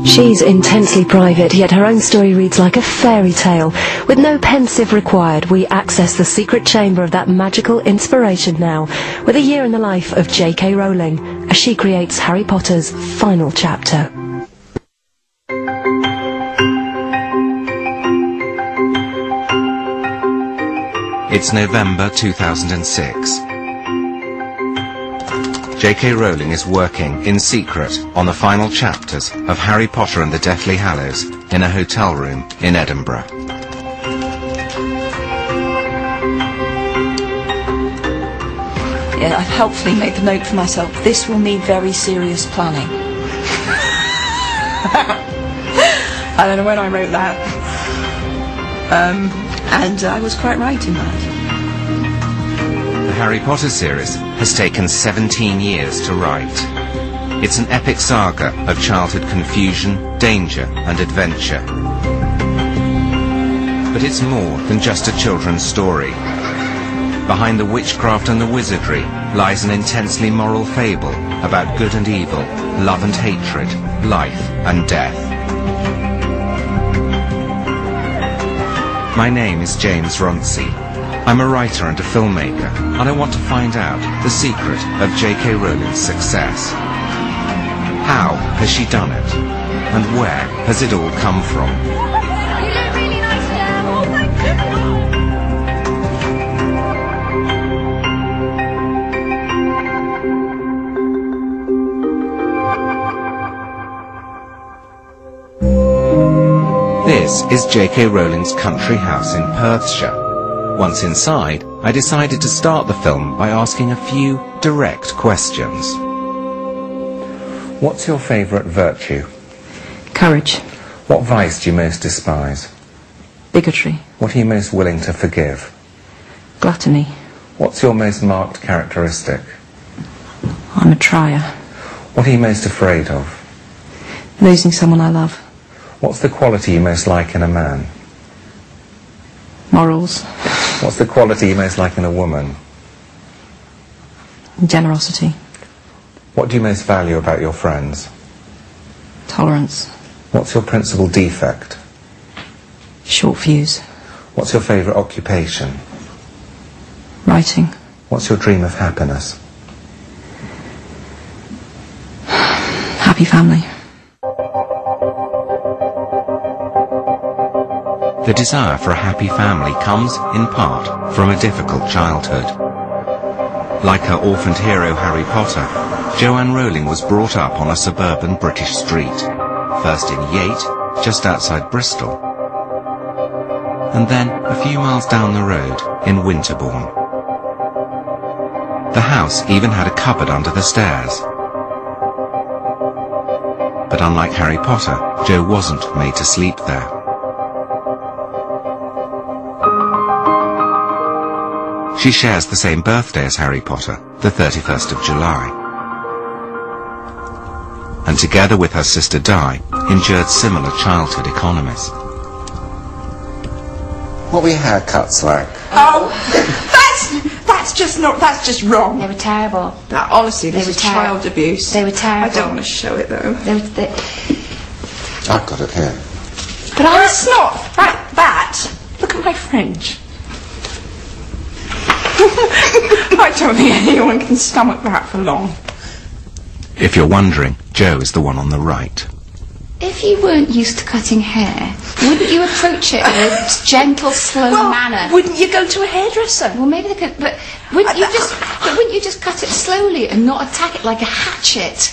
She's intensely private, yet her own story reads like a fairy tale. With no pensive required, we access the secret chamber of that magical inspiration now, with a year in the life of J.K. Rowling, as she creates Harry Potter's final chapter. It's November 2006. J.K. Rowling is working in secret on the final chapters of Harry Potter and the Deathly Hallows in a hotel room in Edinburgh. Yeah, I've helpfully made the note for myself. This will need very serious planning. I don't know when I wrote that. And I was quite right in that. The Harry Potter series has taken 17 years to write. It's an epic saga of childhood confusion, danger and adventure. But it's more than just a children's story. Behind the witchcraft and the wizardry lies an intensely moral fable about good and evil, love and hatred, life and death. My name is James Runcie. I'm a writer and a filmmaker, and I want to find out the secret of J.K. Rowling's success. How has she done it? And where has it all come from? You look really nice, Jem. Oh, thank you. This is J.K. Rowling's country house in Perthshire. Once inside, I decided to start the film by asking a few direct questions. What's your favourite virtue? Courage. What vice do you most despise? Bigotry. What are you most willing to forgive? Gluttony. What's your most marked characteristic? I'm a trier. What are you most afraid of? Losing someone I love. What's the quality you most like in a man? Morals. What's the quality you most like in a woman? Generosity. What do you most value about your friends? Tolerance. What's your principal defect? Short fuse. What's your favourite occupation? Writing. What's your dream of happiness? Happy family. The desire for a happy family comes, in part, from a difficult childhood. Like her orphaned hero Harry Potter, Joanne Rowling was brought up on a suburban British street, first in Yate, just outside Bristol, and then a few miles down the road in Winterbourne. The house even had a cupboard under the stairs. But unlike Harry Potter, Jo wasn't made to sleep there. She shares the same birthday as Harry Potter, the 31st of July. And together with her sister Di, endured similar childhood economies. What were your haircuts like? Oh, that's just wrong. They were terrible. Now, honestly, this is terrible. child abuse. They were terrible. I don't want to show it though. I've got it here. But that's not that. Look at my fringe. I don't think anyone can stomach that for long. If you're wondering, Jo is the one on the right. If you weren't used to cutting hair, wouldn't you approach it in a gentle, slow manner? Wouldn't you go to a hairdresser? Well, maybe they could, but wouldn't you just cut it slowly and not attack it like a hatchet?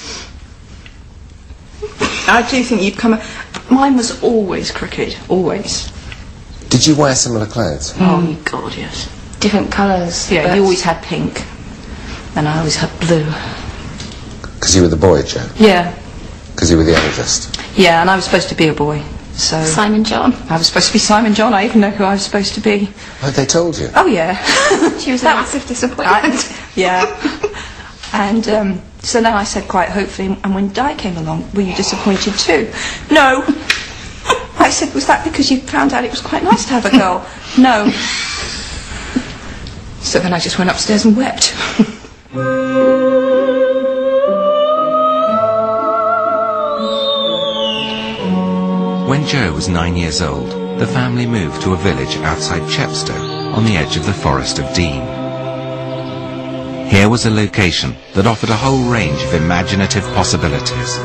I do think you'd come. Mine was always crooked, always. Did you wear similar clothes? Oh God, yes. Different colours. Yeah, you always had pink, and I always had blue. Because you were the boy, Jo? Yeah. Because you were the eldest? Yeah, and I was supposed to be a boy, so... Simon John. I was supposed to be Simon John. I even know who I was supposed to be. Oh, they told you? Oh, yeah. She was a massive disappointment. Yeah. And so then I said quite hopefully, and when Di came along, were you disappointed too? No. I said, was that because you found out it was quite nice to have a girl? No. So then I just went upstairs and wept. Jo was 9 years old, the family moved to a village outside Chepstow, on the edge of the Forest of Dean. Here was a location that offered a whole range of imaginative possibilities,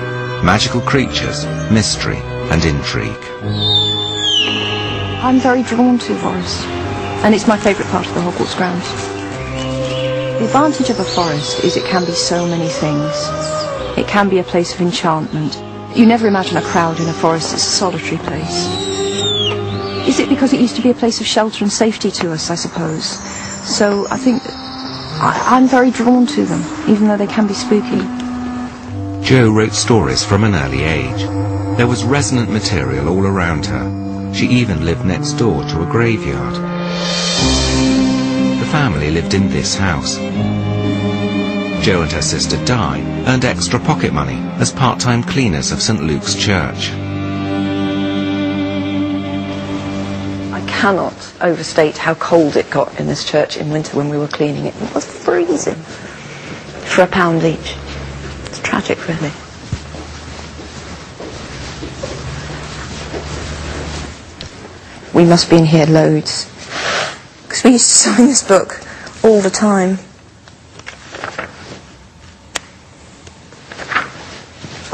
magical creatures, mystery and intrigue. I'm very drawn to forests, and it's my favourite part of the Hogwarts grounds. The advantage of a forest is it can be so many things. It can be a place of enchantment. You never imagine a crowd in a forest, it's a solitary place. Is it because it used to be a place of shelter and safety to us, I suppose? So I think I'm very drawn to them, even though they can be spooky. Jo wrote stories from an early age. There was resonant material all around her. She even lived next door to a graveyard. The family lived in this house. Jo and her sister Di earned extra pocket money as part-time cleaners of St. Luke's Church. I cannot overstate how cold it got in this church in winter when we were cleaning it. It was freezing for £1 each. It's tragic, really. We must be in here loads, because we used to sign this book all the time.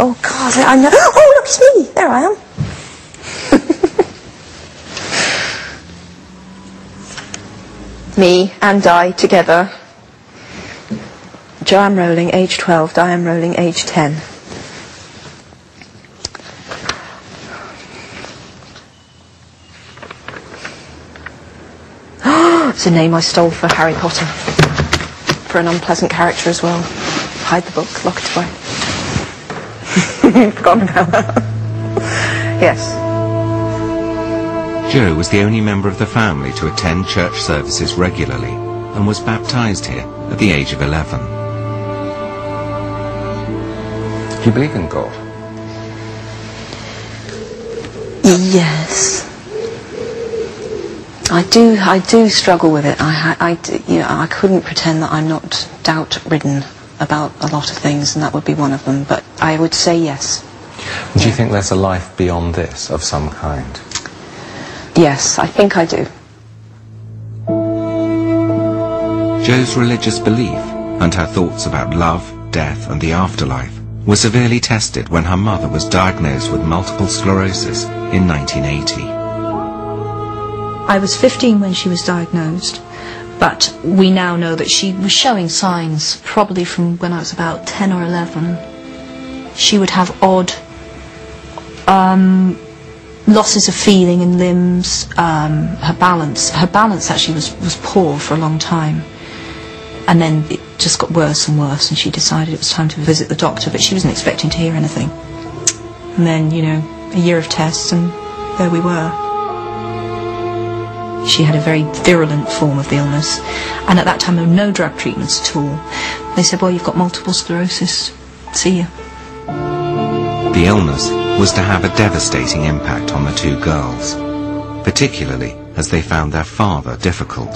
Oh God, I know. Oh look, it's me. There I am. Me and Di together. Joanne Rowling, age 12. Diane Rowling, age 10. It's a name I stole for Harry Potter. For an unpleasant character as well. Hide the book, lock it away. Forgotten about that. Yes. Jo was the only member of the family to attend church services regularly and was baptised here at the age of 11. Do you believe in God? Yes. I do struggle with it. I couldn't pretend that I'm not doubt-ridden about a lot of things, and that would be one of them, but I would say yes. Do you think there's a life beyond this of some kind? Yes, I think I do. Jo's religious belief and her thoughts about love, death and the afterlife were severely tested when her mother was diagnosed with multiple sclerosis in 1980. I was 15 when she was diagnosed, but we now know that she was showing signs probably from when I was about 10 or 11. She would have odd losses of feeling in limbs, her balance actually was poor for a long time, and then it just got worse and worse, and she decided it was time to visit the doctor, but she wasn't expecting to hear anything. And then, you know, a year of tests and there we were. She had a very virulent form of the illness, and at that time there were no drug treatments at all. They said, well, you've got multiple sclerosis, see ya. The illness was to have a devastating impact on the two girls, particularly as they found their father difficult.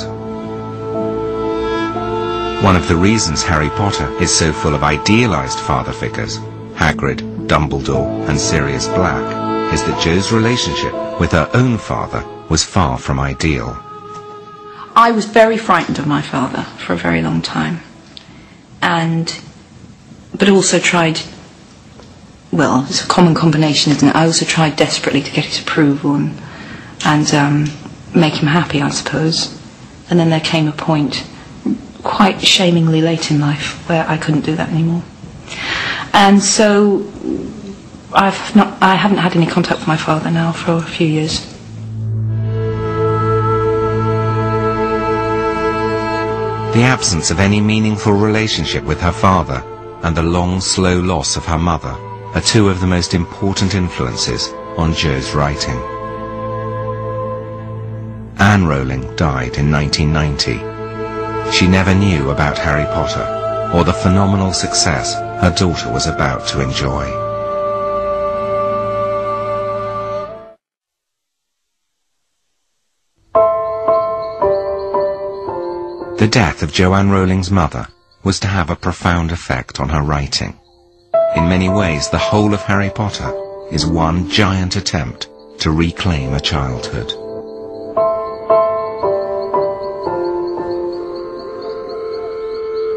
One of the reasons Harry Potter is so full of idealised father figures, Hagrid, Dumbledore and Sirius Black, is that Jo's relationship with her own father was far from ideal. I was very frightened of my father for a very long time, but also tried, well, it's a common combination, isn't it? I also tried desperately to get his approval and make him happy, I suppose. And then there came a point, quite shamingly late in life, where I couldn't do that anymore. And so I haven't had any contact with my father now for a few years. The absence of any meaningful relationship with her father and the long, slow loss of her mother are two of the most important influences on Jo's writing. Anne Rowling died in 1990. She never knew about Harry Potter or the phenomenal success her daughter was about to enjoy. The death of Joanne Rowling's mother was to have a profound effect on her writing. In many ways, the whole of Harry Potter is one giant attempt to reclaim a childhood.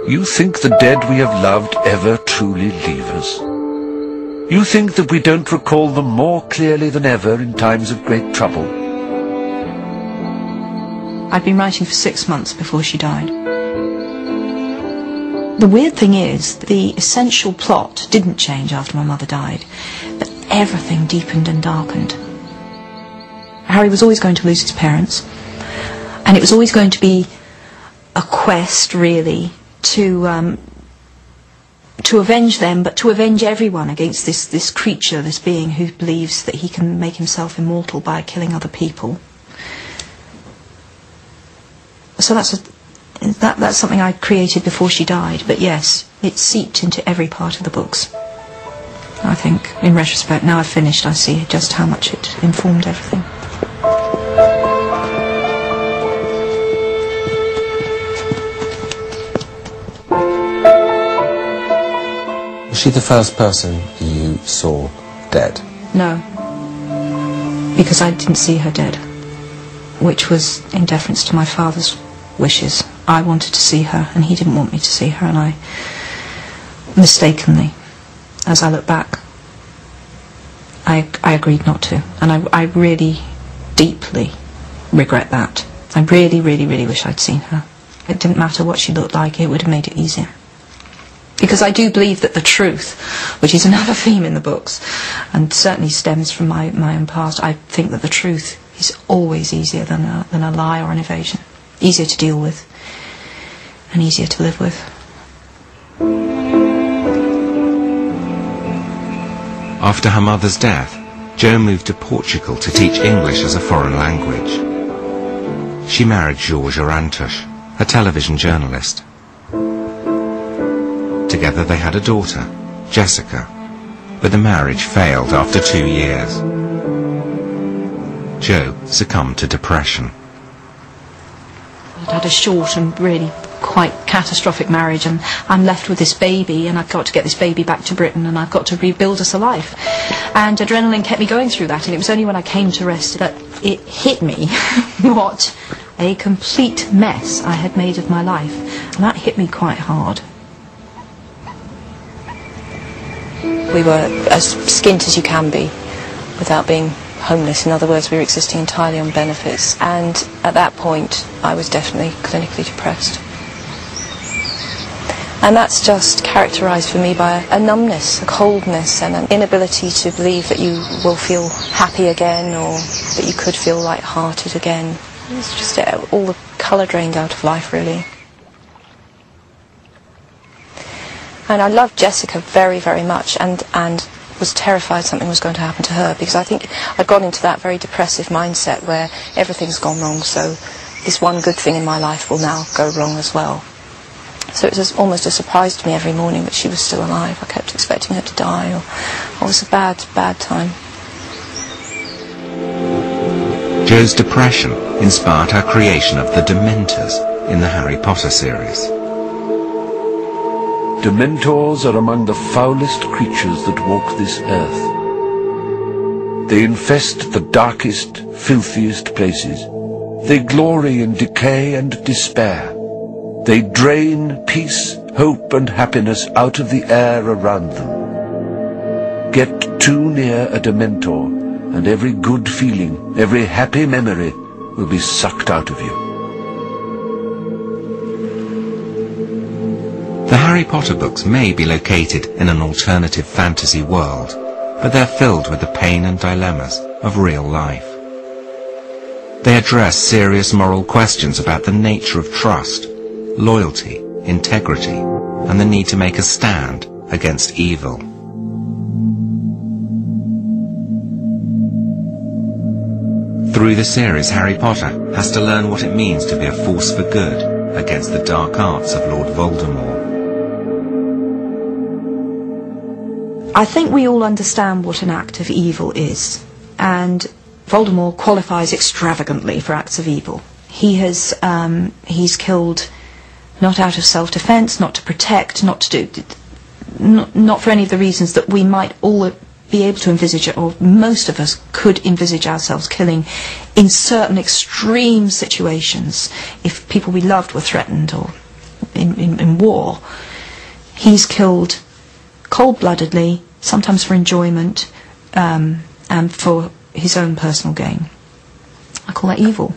You think the dead we have loved ever truly leave us? You think that we don't recall them more clearly than ever in times of great trouble? I'd been writing for 6 months before she died. The weird thing is, the essential plot didn't change after my mother died, but everything deepened and darkened. Harry was always going to lose his parents, and it was always going to be a quest, really, to avenge them, but to avenge everyone against this creature, this being who believes that he can make himself immortal by killing other people. So that's something I created before she died, but yes, it seeped into every part of the books. I think, in retrospect, now I've finished, I see just how much it informed everything. Was she the first person you saw dead? No, because I didn't see her dead, which was in deference to my father's wishes. I wanted to see her, and he didn't want me to see her, and I mistakenly, as I look back, I agreed not to, and I really deeply regret that. I really, really, really wish I'd seen her. It didn't matter what she looked like, it would have made it easier. Because I do believe that the truth, which is another theme in the books, and certainly stems from my own past, I think that the truth is always easier than a lie or an evasion. Easier to deal with, and easier to live with. After her mother's death, Jo moved to Portugal to teach English as a foreign language. She married Georges Arantush, a television journalist. Together they had a daughter, Jessica, but the marriage failed after 2 years. Jo succumbed to depression. I'd had a short and really quite catastrophic marriage, and I'm left with this baby, and I've got to get this baby back to Britain, and I've got to rebuild us a life. And adrenaline kept me going through that, and it was only when I came to rest that it hit me what a complete mess I had made of my life, and that hit me quite hard. We were as skint as you can be without being homeless. In other words, we were existing entirely on benefits, and at that point I was definitely clinically depressed. And that's just characterised for me by a numbness, a coldness, and an inability to believe that you will feel happy again, or that you could feel light-hearted again. It's just all the colour drained out of life, really. And I loved Jessica very, very much, and was terrified something was going to happen to her, because I think I'd gone into that very depressive mindset where everything's gone wrong, so this one good thing in my life will now go wrong as well. So it was almost a surprise to me every morning that she was still alive. I kept expecting her to die, or it was a bad, bad time. Jo's depression inspired her creation of the Dementors in the Harry Potter series. Dementors are among the foulest creatures that walk this earth. They infest the darkest, filthiest places. They glory in decay and despair. They drain peace, hope and happiness out of the air around them. Get too near a Dementor, and every good feeling, every happy memory will be sucked out of you. The Harry Potter books may be located in an alternative fantasy world, but they're filled with the pain and dilemmas of real life. They address serious moral questions about the nature of trust, loyalty, integrity, and the need to make a stand against evil. Through the series, Harry Potter has to learn what it means to be a force for good against the dark arts of Lord Voldemort. I think we all understand what an act of evil is, and Voldemort qualifies extravagantly for acts of evil. He's killed not out of self-defense, not to protect, not for any of the reasons that we might all be able to envisage it, or most of us could envisage ourselves killing in certain extreme situations if people we loved were threatened or in war. He's killed cold-bloodedly, sometimes for enjoyment, and for his own personal gain. I call that evil.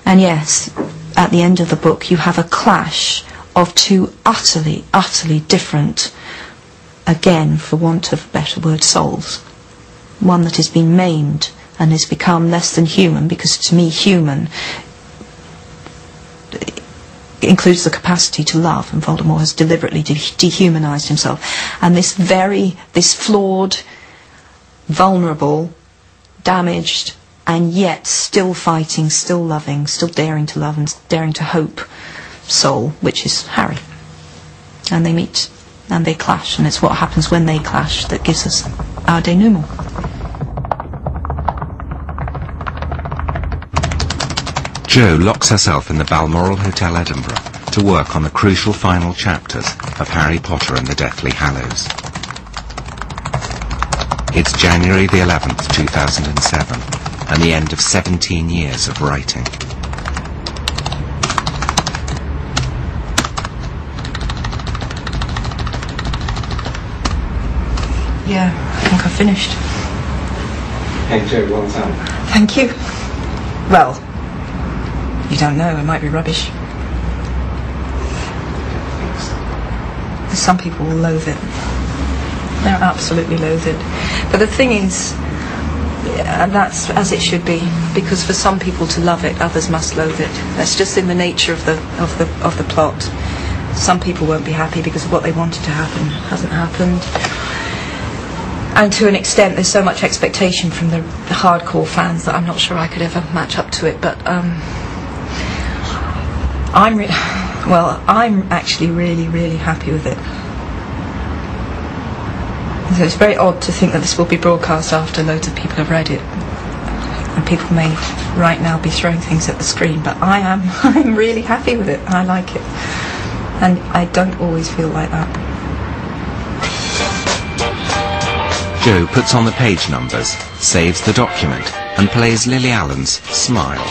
And yes, at the end of the book you have a clash of two utterly, utterly different, again, for want of a better word, souls. One that has been maimed and has become less than human, because to me human includes the capacity to love, and Voldemort has deliberately dehumanized himself. And this flawed, vulnerable, damaged, and yet still fighting, still loving, still daring to love and daring to hope soul, which is Harry. And they meet and they clash, and it's what happens when they clash that gives us our denouement. Jo locks herself in the Balmoral Hotel, Edinburgh, to work on the crucial final chapters of Harry Potter and the Deathly Hallows. It's January the 11th, 2007, and the end of 17 years of writing. Yeah, I think I've finished. Hey Jo, well done. Thank you. Well, you don't know, it might be rubbish. Some people will loathe it. They'll absolutely loathe it. But the thing is, that's as it should be, because for some people to love it, others must loathe it. That's just in the nature of the plot. Some people won't be happy because what they wanted to happen hasn't happened. And to an extent, there's so much expectation from the hardcore fans that I'm not sure I could ever match up to it. But I'm actually really, really happy with it. So it's very odd to think that this will be broadcast after loads of people have read it, and people may right now be throwing things at the screen. But I'm really happy with it. I like it, and I don't always feel like that. Jo puts on the page numbers, saves the document, and plays Lily Allen's Smile.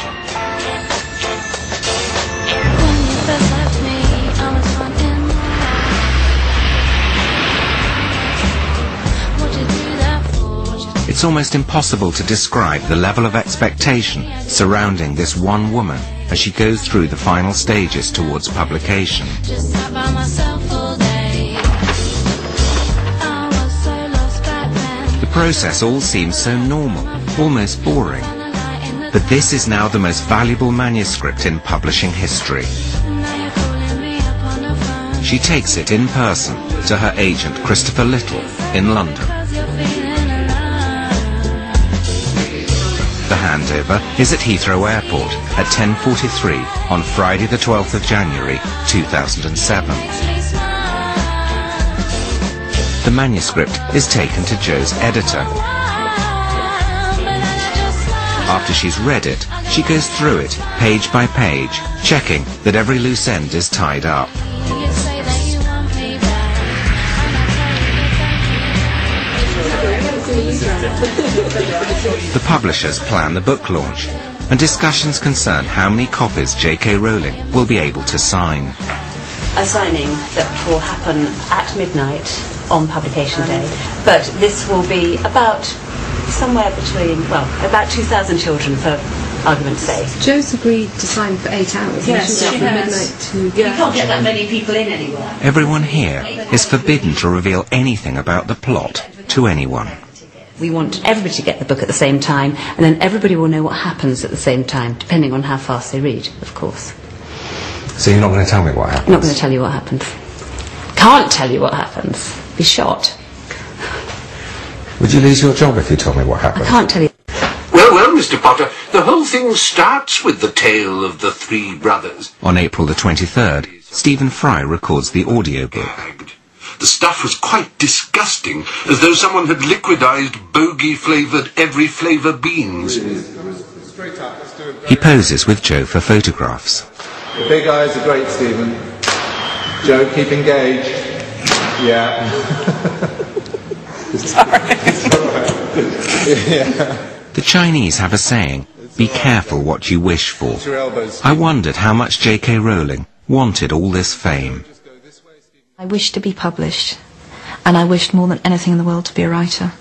It's almost impossible to describe the level of expectation surrounding this one woman as she goes through the final stages towards publication. The process all seems so normal, almost boring. But this is now the most valuable manuscript in publishing history. She takes it in person to her agent Christopher Little in London. The handover is at Heathrow Airport at 10:43 on Friday the 12th of January 2007. The manuscript is taken to Jo's editor. After she's read it, she goes through it page by page, checking that every loose end is tied up. The publishers plan the book launch, and discussions concern how many copies J.K. Rowling will be able to sign. A signing that will happen at midnight on publication day, but this will be about somewhere between, well, about 2,000 children for argument's sake. Jo's agreed to sign for 8 hours. Yes, from midnight to... You can't get that many people in anywhere. Everyone here is forbidden to reveal anything about the plot to anyone. We want everybody to get the book at the same time, and then everybody will know what happens at the same time, depending on how fast they read, of course. So you're not going to tell me what happened? I'm not going to tell you what happens. Can't tell you what happens. Be shot. Would you lose your job if you told me what happened? I can't tell you. Well, Mr. Potter, the whole thing starts with the tale of the three brothers. On April the 23rd, Stephen Fry records the audiobook. The stuff was quite disgusting, as though someone had liquidized bogey-flavoured every flavour beans. He poses with Jo for photographs. The big eyes are great, Stephen. Jo, keep engaged. Yeah. The Chinese have a saying, be careful what you wish for. I wondered how much J.K. Rowling wanted all this fame. I wished to be published, and I wished more than anything in the world to be a writer.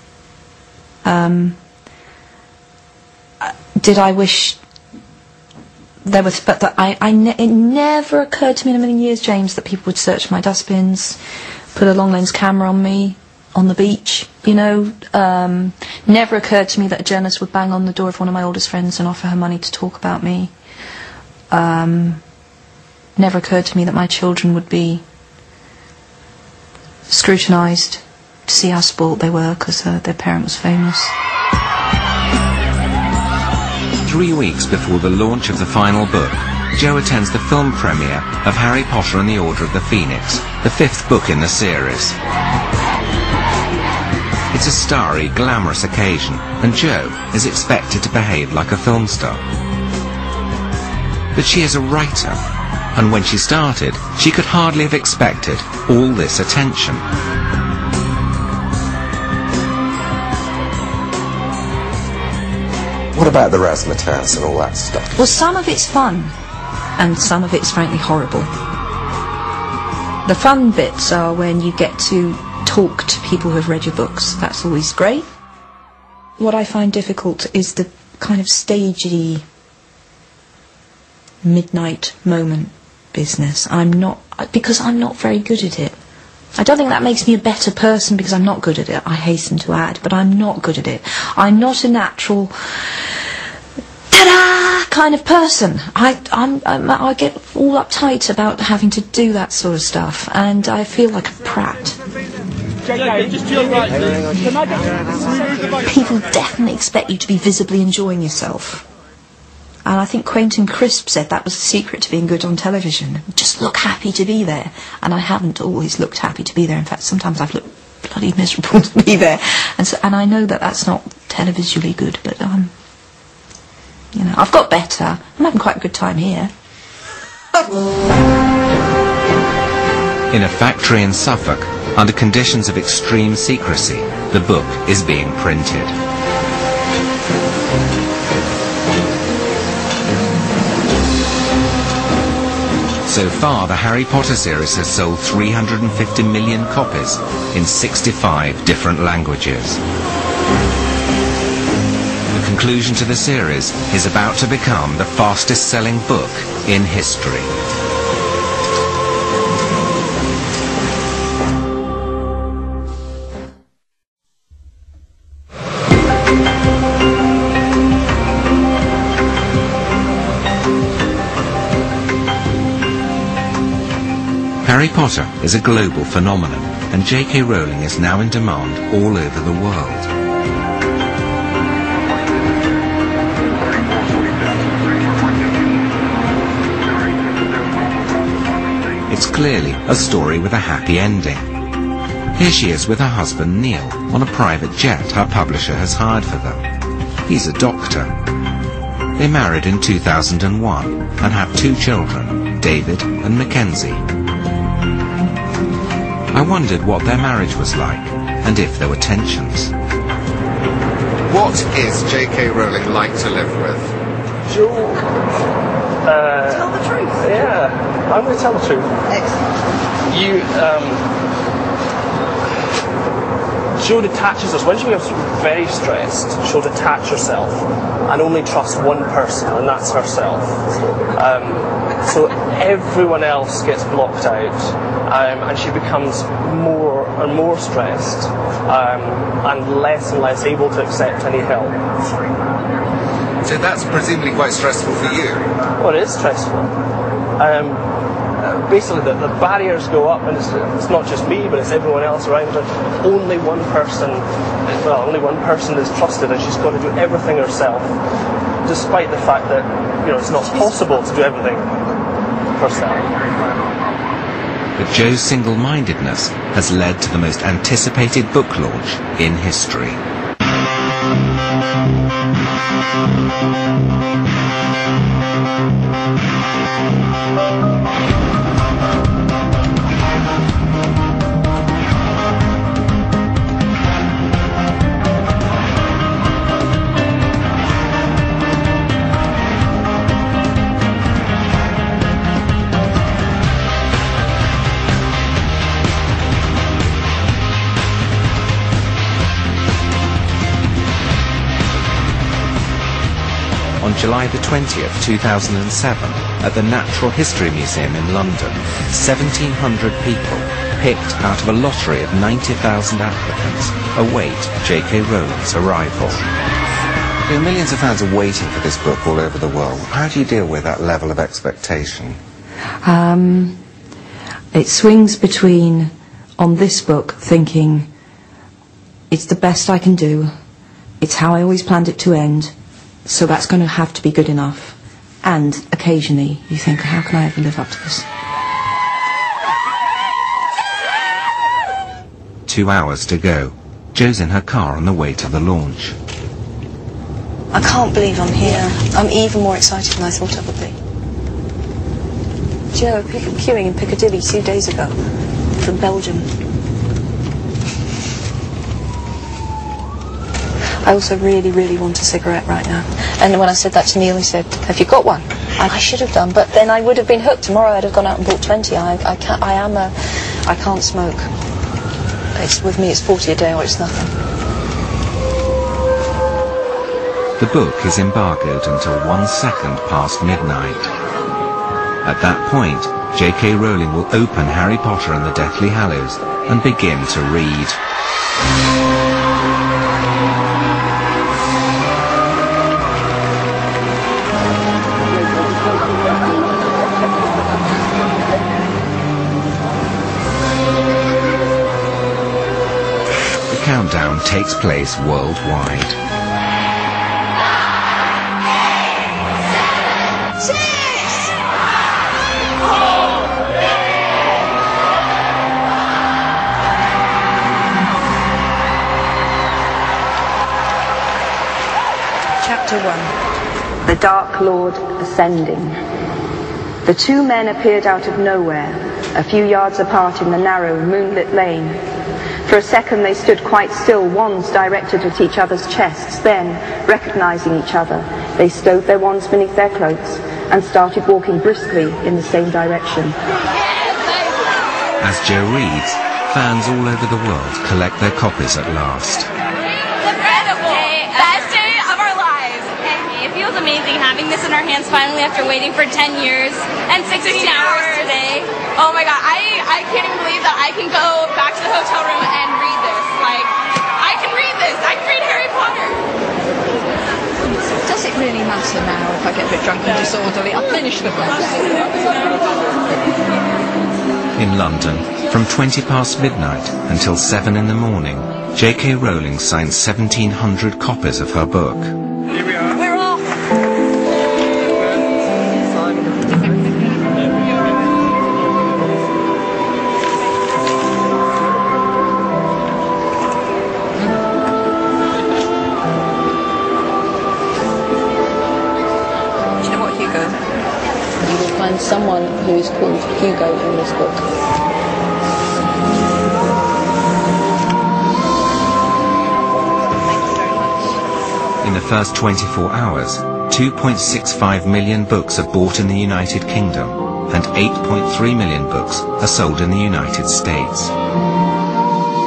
Did I wish there was, but that it never occurred to me in a million years, James, that people would search my dustbins, put a long lens camera on me on the beach, you know. Never occurred to me that a journalist would bang on the door of one of my oldest friends and offer her money to talk about me. Never occurred to me that my children would be scrutinised to see how spoilt they were because their parent was famous. 3 weeks before the launch of the final book, Jo attends the film premiere of Harry Potter and the Order of the Phoenix, the 5th book in the series. It's a starry, glamorous occasion, and Jo is expected to behave like a film star. But she is a writer, and when she started, she could hardly have expected all this attention. What about the razzmatazz and all that stuff? Well, some of it's fun, and some of it's frankly horrible. The fun bits are when you get to talk to people who have read your books. That's always great. What I find difficult is the kind of stagey midnight moment business. Because I'm not very good at it. I don't think that makes me a better person because I'm not good at it, I hasten to add, but I'm not good at it. I'm not a natural ta-da kind of person. I get all uptight about having to do that sort of stuff, and I feel like a prat. People definitely expect you to be visibly enjoying yourself. And I think Quentin Crisp said that was the secret to being good on television. Just look happy to be there. And I haven't always looked happy to be there. In fact, sometimes I've looked bloody miserable to be there. And I know that that's not televisually good, but you know, I've got better. I'm having quite a good time here. In a factory in Suffolk, under conditions of extreme secrecy, the book is being printed. So far, the Harry Potter series has sold 350 million copies in 65 different languages. The conclusion to the series is about to become the fastest-selling book in history. Harry Potter is a global phenomenon, and J.K. Rowling is now in demand all over the world. It's clearly a story with a happy ending. Here she is with her husband Neil on a private jet her publisher has hired for them. He's a doctor. They married in 2001 and have 2 children, David and Mackenzie. I wondered what their marriage was like, and if there were tensions. What is J.K. Rowling like to live with? Tell the truth. Yeah, I'm going to tell the truth. Excellent. Jo detaches us. When she gets very stressed, she'll detach herself and only trust one person, and that's herself. So everyone else gets blocked out, and she becomes more and more stressed, and less able to accept any help. So that's presumably quite stressful for you. Well, it is stressful. Basically, the barriers go up, and it's not just me, but it's everyone else around her. Only one person is trusted, and she's got to do everything herself, despite the fact that it's not possible to do everything herself. But Jo's single-mindedness has led to the most anticipated book launch in history. July the 20th, 2007, at the Natural History Museum in London, 1,700 people, picked out of a lottery of 90,000 applicants, await J.K. Rowling's arrival. Millions of fans are waiting for this book all over the world. How do you deal with that level of expectation? It swings between, on this book, thinking, it's the best I can do, it's how I always planned it to end, so that's going to have to be good enough. And occasionally you think, how can I ever live up to this? 2 hours to go. Jo's in her car on the way to the launch. I can't believe I'm here. I'm even more excited than I thought I would be. Jo, queuing in Piccadilly 2 days ago from Belgium. I also really, really want a cigarette right now. And when I said that to Neil, he said, have you got one? And I should have done, but then I would have been hooked. Tomorrow I'd have gone out and bought 20. I can't smoke. With me it's 40 a day or it's nothing. The book is embargoed until 1 second past midnight. At that point, J.K. Rowling will open Harry Potter and the Deathly Hallows and begin to read. The countdown takes place worldwide. Chapter 1. The Dark Lord Ascending. The two men appeared out of nowhere, a few yards apart in the narrow, moonlit lane. For a second they stood quite still, wands directed at each other's chests. Then, recognizing each other, they stowed their wands beneath their cloaks and started walking briskly in the same direction. As Jo reads, fans all over the world collect their copies at last. It feels amazing having this in our hands finally after waiting for 10 years and 16 hours today. Oh my god, I can't even believe that I can go back to the hotel room and read this. Like, I can read this. I can read Harry Potter. Does it really matter now if I get a bit drunk and disorderly? I'll finish the book. In London, from 20 past midnight until 7 in the morning, J.K. Rowling signed 1,700 copies of her book. We're off. Do you know what Hugo? You will find someone who is called Hugo in this book. In the first 24 hours, 2.65 million books are bought in the United Kingdom, and 8.3 million books are sold in the United States.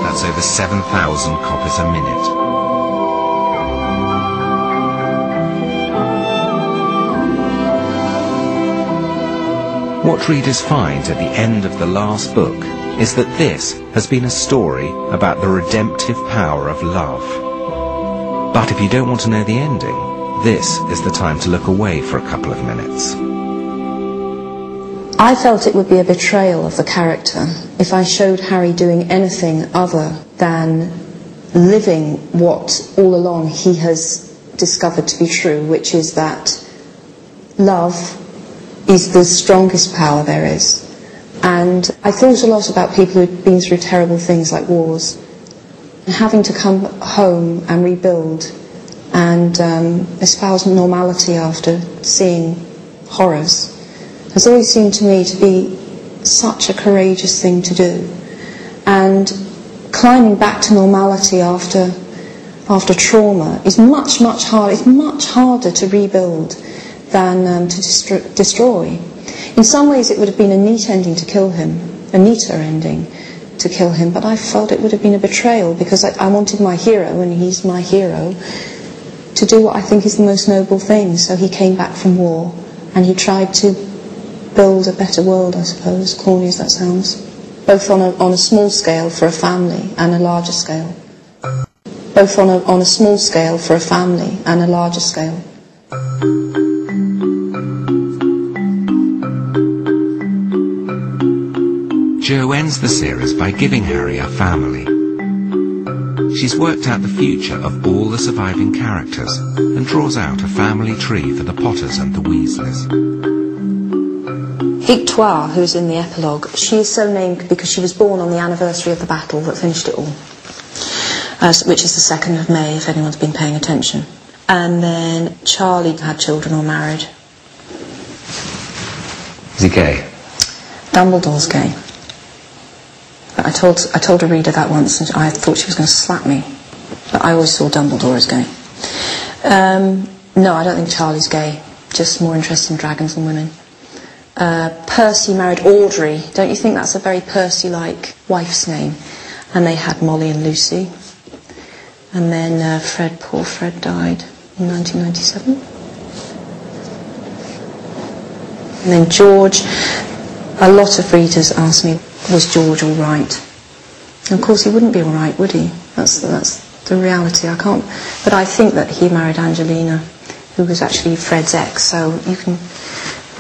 That's over 7,000 copies a minute. What readers find at the end of the last book is that this has been a story about the redemptive power of love. But if you don't want to know the ending, this is the time to look away for a couple of minutes. I felt it would be a betrayal of the character if I showed Harry doing anything other than living what all along he has discovered to be true, which is that love is the strongest power there is. And I thought a lot about people who had been through terrible things like wars. Having to come home and rebuild and espouse normality after seeing horrors has always seemed to me to be such a courageous thing to do. And climbing back to normality after trauma is much harder. It's much harder to rebuild than to destroy. In some ways it would have been a neat ending to kill him, a neater ending to kill him, but I felt it would have been a betrayal because I wanted my hero, and he's my hero, to do what I think is the most noble thing. So he came back from war and he tried to build a better world, I suppose, corny as that sounds, both on a small scale for a family and a larger scale. Both on a small scale for a family and a larger scale. Jo ends the series by giving Harry a family. She's worked out the future of all the surviving characters and draws out a family tree for the Potters and the Weasleys. Victoire, who's in the epilogue, she is so named because she was born on the anniversary of the battle that finished it all, which is the 2nd of May, if anyone's been paying attention. And then Charlie had children or married. Is he gay? Dumbledore's gay. But I told a reader that once and I thought she was going to slap me. But I always saw Dumbledore as gay. No, I don't think Charlie's gay. Just more interested in dragons than women. Percy married Audrey. Don't you think that's a very Percy-like wife's name? And they had Molly and Lucy. And then Fred, poor Fred, died in 1997. And then George, a lot of readers asked me, was George all right? And of course he wouldn't be all right, would he? That's the reality. I can't. But I think that he married Angelina, who was actually Fred's ex. So you can.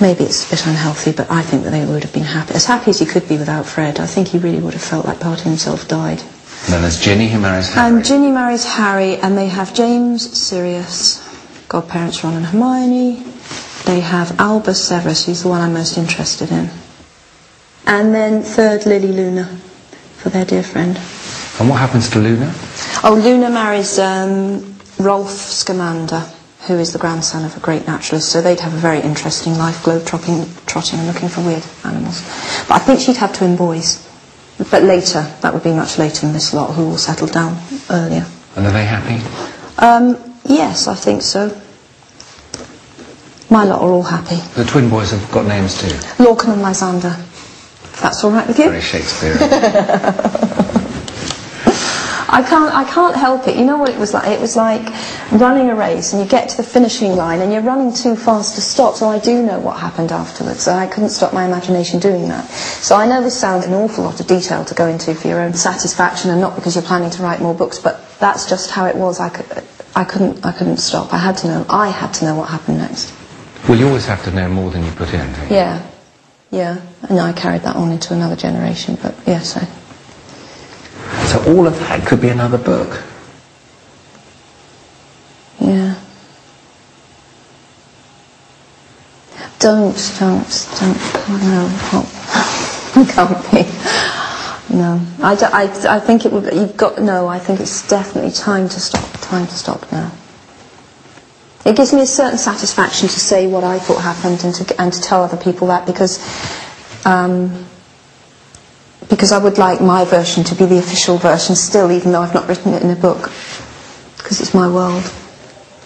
Maybe it's a bit unhealthy, but I think that they would have been happy, as happy as he could be without Fred. I think he really would have felt like part of himself died. And then there's Ginny, who marries Harry. And Ginny marries Harry, and they have James, Sirius, godparents Ron and Hermione. They have Albus Severus, who's the one I'm most interested in. And then third, Lily Luna, for their dear friend. And what happens to Luna? Oh, Luna marries Rolf Scamander, who is the grandson of a great naturalist, so they'd have a very interesting life, globe-trotting and looking for weird animals. But I think she'd have twin boys. But later, that would be much later in this lot, who all settled down earlier. And are they happy? Yes, I think so. My lot are all happy. The twin boys have got names too. Lorcan and Lysander. If that's all right with you? Very Shakespearean. I can't help it. You know what it was like? It was like running a race and you get to the finishing line and you're running too fast to stop, so I do know what happened afterwards, and I couldn't stop my imagination doing that. So I know this sounds an awful lot of detail to go into for your own satisfaction and not because you're planning to write more books, but that's just how it was. I couldn't stop. I had to know what happened next. Well, you always have to know more than you put in, don't you? Yeah. And I carried that on into another generation, but yes, So all of that could be another book. Yeah. Don't. No, can't be. No, I think it would. You've got. No, I think it's definitely time to stop. Time to stop now. It gives me a certain satisfaction to say what I thought happened and to tell other people that, because I would like my version to be the official version still, even though I've not written it in a book, because it's my world.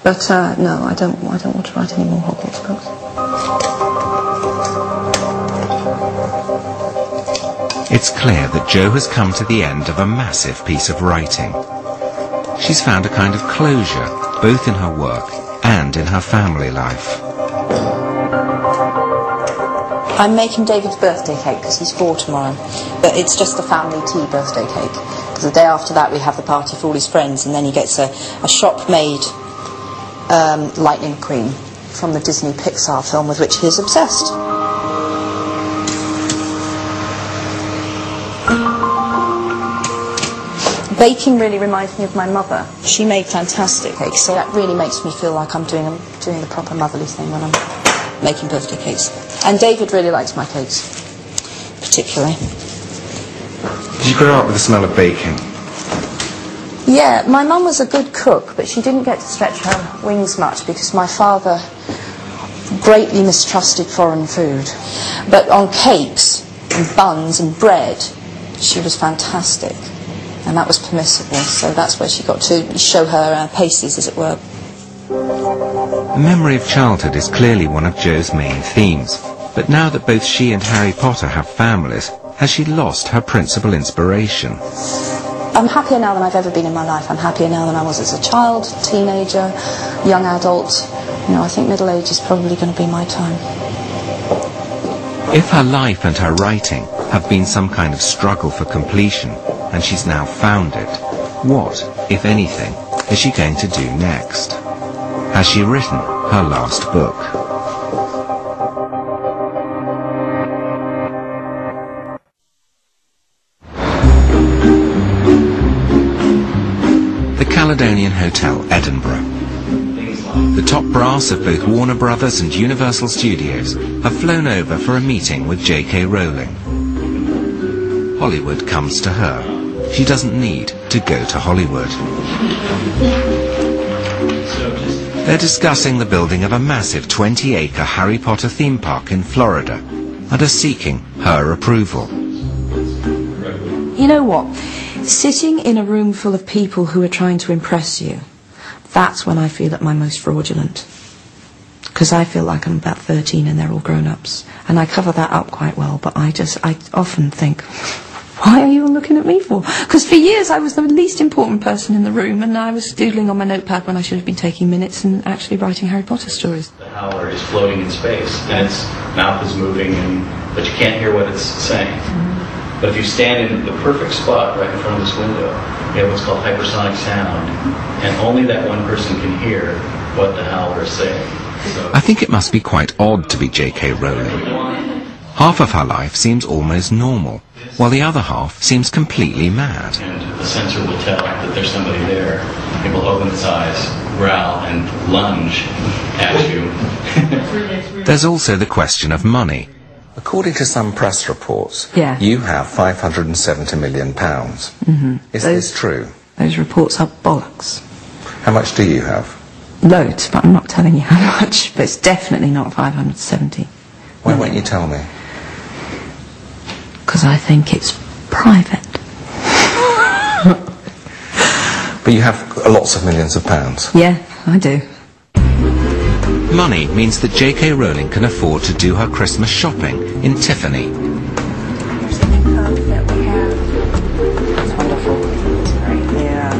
But no, I don't want to write any more Hogwarts books. It's clear that Jo has come to the end of a massive piece of writing. She's found a kind of closure, both in her work and in her family life. I'm making David's birthday cake because he's 4 tomorrow, but it's just a family tea birthday cake, because the day after that we have the party for all his friends, and then he gets a shop-made Lightning McQueen from the Disney Pixar film with which he is obsessed. Baking really reminds me of my mother. She made fantastic cakes, so that really makes me feel like I'm doing the proper motherly thing when I'm making birthday cakes. And David really likes my cakes, particularly. Did you grow up with the smell of baking? Yeah, my mum was a good cook, but she didn't get to stretch her wings much because my father greatly mistrusted foreign food. But on cakes and buns and bread, she was fantastic. And that was permissible, so that's where she got to show her paces, as it were. The memory of childhood is clearly one of Jo's main themes, but now that both she and Harry Potter have families, has she lost her principal inspiration? I'm happier now than I've ever been in my life. I'm happier now than I was as a child, teenager, young adult. You know, I think middle age is probably going to be my time. If her life and her writing have been some kind of struggle for completion, and she's now found it, what, if anything, is she going to do next? Has she written her last book? The Caledonian Hotel, Edinburgh. The top brass of both Warner Brothers and Universal Studios have flown over for a meeting with J.K. Rowling. Hollywood comes to her. She doesn't need to go to Hollywood. They're discussing the building of a massive 20-acre Harry Potter theme park in Florida and are seeking her approval. You know what? Sitting in a room full of people who are trying to impress you, that's when I feel at my most fraudulent. Because I feel like I'm about 13 and they're all grown-ups. And I cover that up quite well, but I often think, why are you all looking at me for? Because for years I was the least important person in the room, and I was doodling on my notepad when I should have been taking minutes and actually writing Harry Potter stories. The howler is floating in space, and its mouth is moving, but you can't hear what it's saying. But if you stand in the perfect spot right in front of this window, you have what's called hypersonic sound, and only that one person can hear what the howler is saying. So I think it must be quite odd to be J.K. Rowling. Half of her life seems almost normal, while the other half seems completely mad. And the sensor will tell that there's somebody there. It will open its eyes, growl, and lunge at you. There's also the question of money. According to some press reports, you have £570 million. Is this true? Those reports are bollocks. How much do you have? Loads, but I'm not telling you how much. But it's definitely not 570. Why won't you tell me? Because I think it's private. But you have lots of millions of pounds. Yeah, I do. Money means that J.K. Rowling can afford to do her Christmas shopping in Tiffany. Here's the new coat that we have. It's wonderful. It's great. Yeah.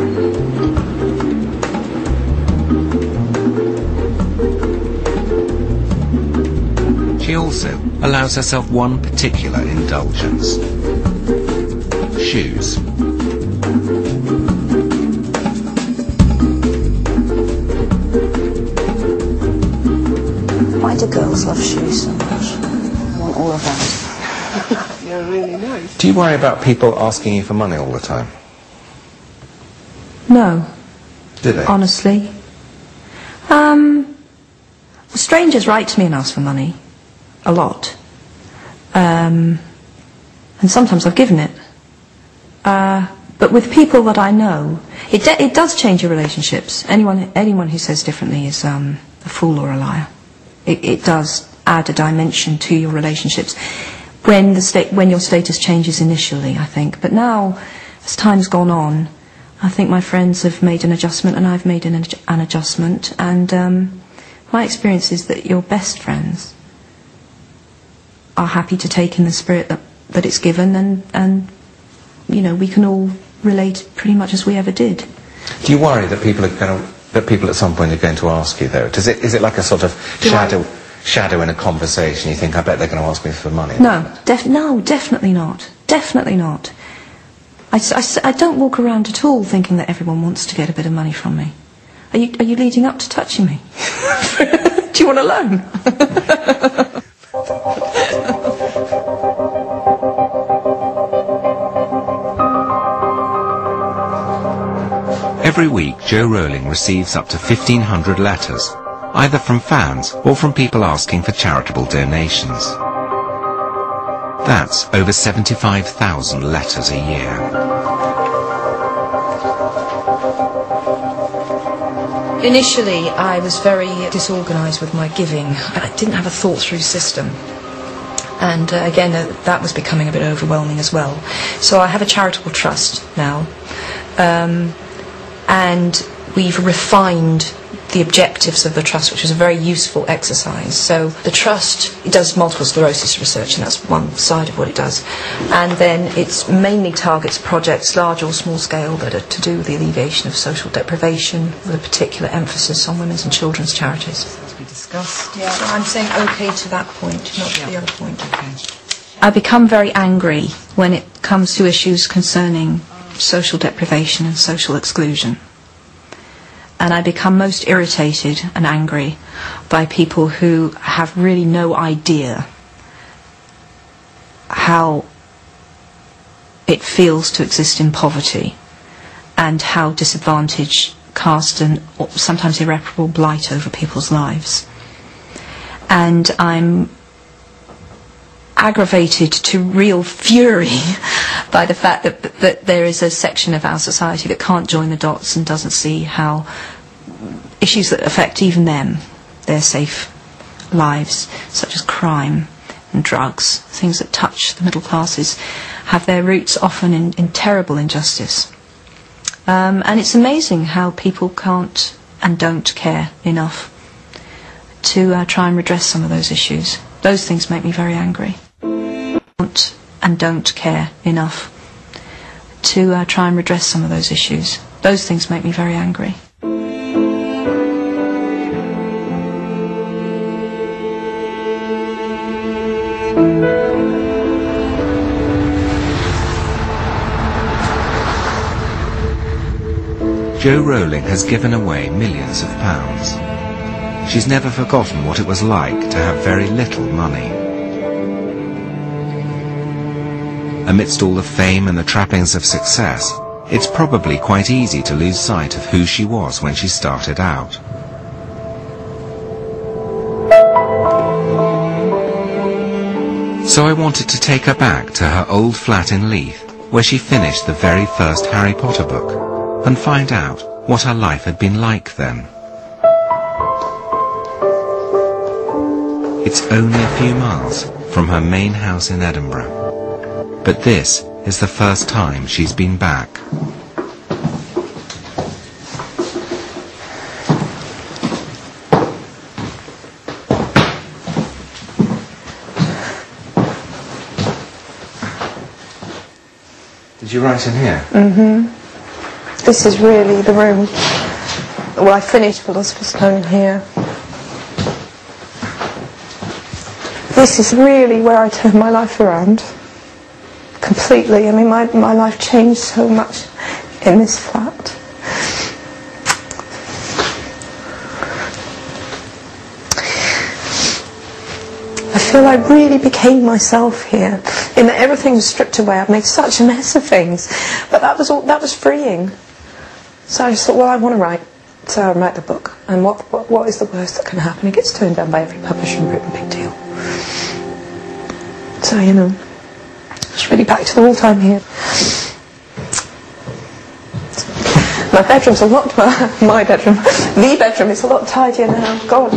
She also allows herself one particular indulgence. Shoes. Why do girls love shoes so much? I want all of that. You're really nice. Do you worry about people asking you for money all the time? No. Do they? Honestly. Strangers write to me and ask for money. A lot. And sometimes I've given it. But with people that I know, it does change your relationships. Anyone who says differently is a fool or a liar. It does add a dimension to your relationships when your status changes initially, I think. But now, as time's gone on, I think my friends have made an adjustment and I've made an adjustment. And my experience is that your best friends are happy to take in the spirit that it's given, and you know, we can all relate pretty much as we ever did. Do you worry that people at some point are going to ask you, though? Is it like a sort of shadow in a conversation? You think, I bet they're going to ask me for money? No, definitely not. Definitely not. I don't walk around at all thinking that everyone wants to get a bit of money from me. Are you leading up to touching me? Do you want a loan? Every week, Jo Rowling receives up to 1,500 letters, either from fans or from people asking for charitable donations. That's over 75,000 letters a year. Initially, I was very disorganised with my giving. I didn't have a thought-through system. And again, that was becoming a bit overwhelming as well. So I have a charitable trust now. And we've refined the objectives of the trust, which was a very useful exercise. So the trust, it does multiple sclerosis research, and that's one side of what it does. And then it mainly targets projects, large or small scale, that are to do with the alleviation of social deprivation, with a particular emphasis on women's and children's charities. As we discussed. Yeah. So I'm saying okay to that point, not to the other point. Okay. I become very angry when it comes to issues concerning social deprivation and social exclusion. And I become most irritated and angry by people who have really no idea how it feels to exist in poverty and how disadvantage casts an sometimes irreparable blight over people's lives. And I'm aggravated to real fury by the fact that there is a section of our society that can't join the dots and doesn't see how issues that affect even them, their safe lives, such as crime and drugs, things that touch the middle classes, have their roots often in terrible injustice. And it's amazing how people can't and don't care enough to try and redress some of those issues. Those things make me very angry. And don't care enough to try and redress some of those issues. Those things make me very angry. Jo Rowling has given away millions of pounds. She's never forgotten what it was like to have very little money. Amidst all the fame and the trappings of success, it's probably quite easy to lose sight of who she was when she started out. So I wanted to take her back to her old flat in Leith, where she finished the very first Harry Potter book, and find out what her life had been like then. It's only a few miles from her main house in Edinburgh. But this is the first time she's been back. Did you write in here? Mm-hmm. This is really the room. Well, I finished Philosopher's Stone here. This is really where I turned my life around. Completely. I mean, my life changed so much in this flat. I feel I really became myself here, in that everything was stripped away. I'd made such a mess of things, but that was freeing. So I just thought, well, I want to write, so I write the book. And what is the worst that can happen? It gets turned down by every publisher and written, big deal. So, you know, it's really back to the wall time here. My bedroom's a lot, my bedroom, the bedroom is a lot tidier now. God,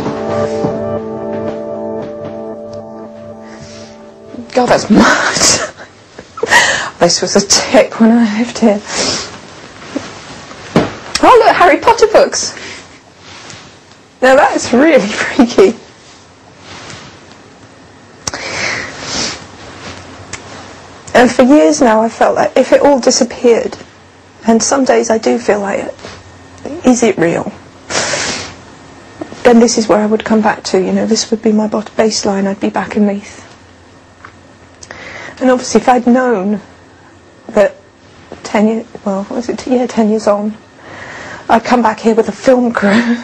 that's much. This was a tip when I lived here. Oh look, Harry Potter books. Now that's really freaky. And for years now I felt like if it all disappeared, and some days I do feel like, is it real? Then this is where I would come back to, you know, this would be my baseline, I'd be back in Leith. And obviously if I'd known that 10 years on, I'd come back here with a film crew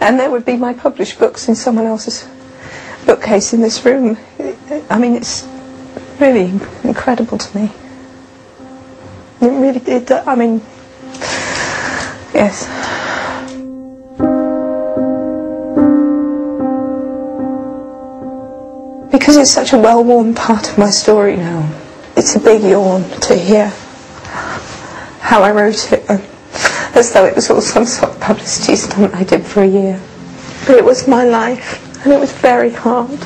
and there would be my published books in someone else's bookcase in this room. I mean, it's really incredible to me. It really, I mean, yes. Because it's such a well-worn part of my story now, it's a big yawn to hear how I wrote it, as though it was all some sort of publicity stunt I did for a year. But it was my life, and it was very hard.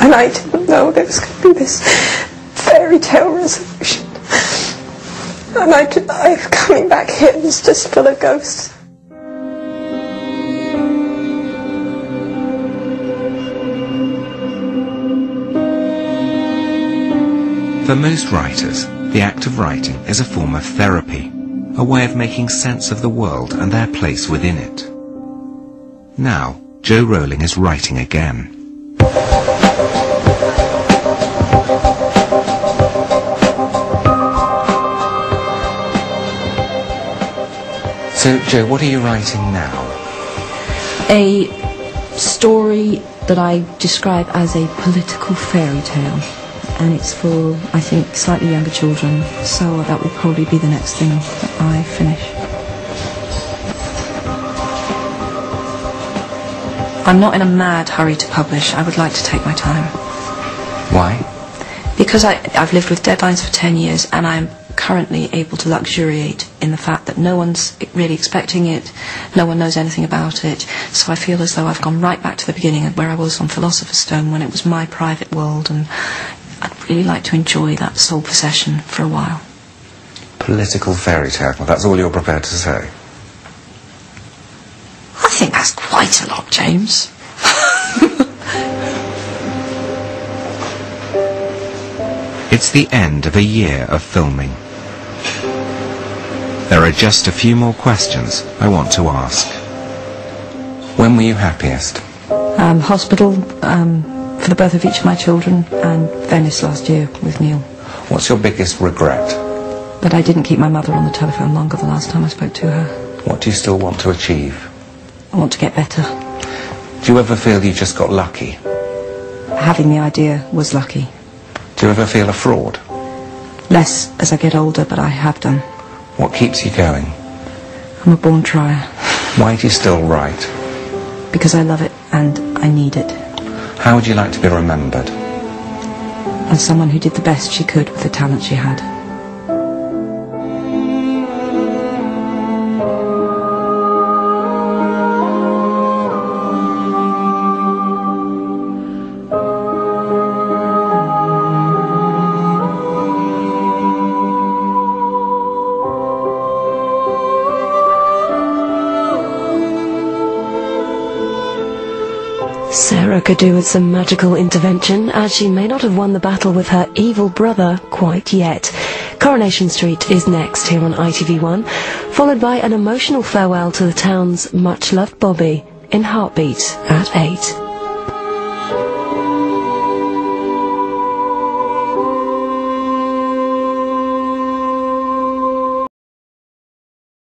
And I didn't know there was going to be this fairy tale resolution. And I'm coming back here is just full of ghosts. For most writers, the act of writing is a form of therapy, a way of making sense of the world and their place within it. Now, Jo Rowling is writing again. So, Jo, what are you writing now? A story that I describe as a political fairy tale, and it's for, I think, slightly younger children, so that will probably be the next thing that I finish. I'm not in a mad hurry to publish. I would like to take my time. Why? Because I've lived with deadlines for 10 years, and I'm currently able to luxuriate in the fact that no one's really expecting it, no one knows anything about it, so I feel as though I've gone right back to the beginning where I was on Philosopher's Stone when it was my private world, and I'd really like to enjoy that sole possession for a while. Political fairy tale, well, that's all you're prepared to say? I think that's quite a lot, James. It's the end of a year of filming. There are just a few more questions I want to ask. When were you happiest? Hospital for the birth of each of my children, and Venice last year with Neil. What's your biggest regret? That I didn't keep my mother on the telephone longer the last time I spoke to her. What do you still want to achieve? I want to get better. Do you ever feel you just got lucky? Having the idea was lucky. Do you ever feel a fraud? Less as I get older, but I have done. What keeps you going? I'm a born trier. Why do you still write? Because I love it and I need it. How would you like to be remembered? As someone who did the best she could with the talent she had. Sarah could do with some magical intervention, as she may not have won the battle with her evil brother quite yet. Coronation Street is next here on ITV1, followed by an emotional farewell to the town's much-loved Bobby in Heartbeat at 8.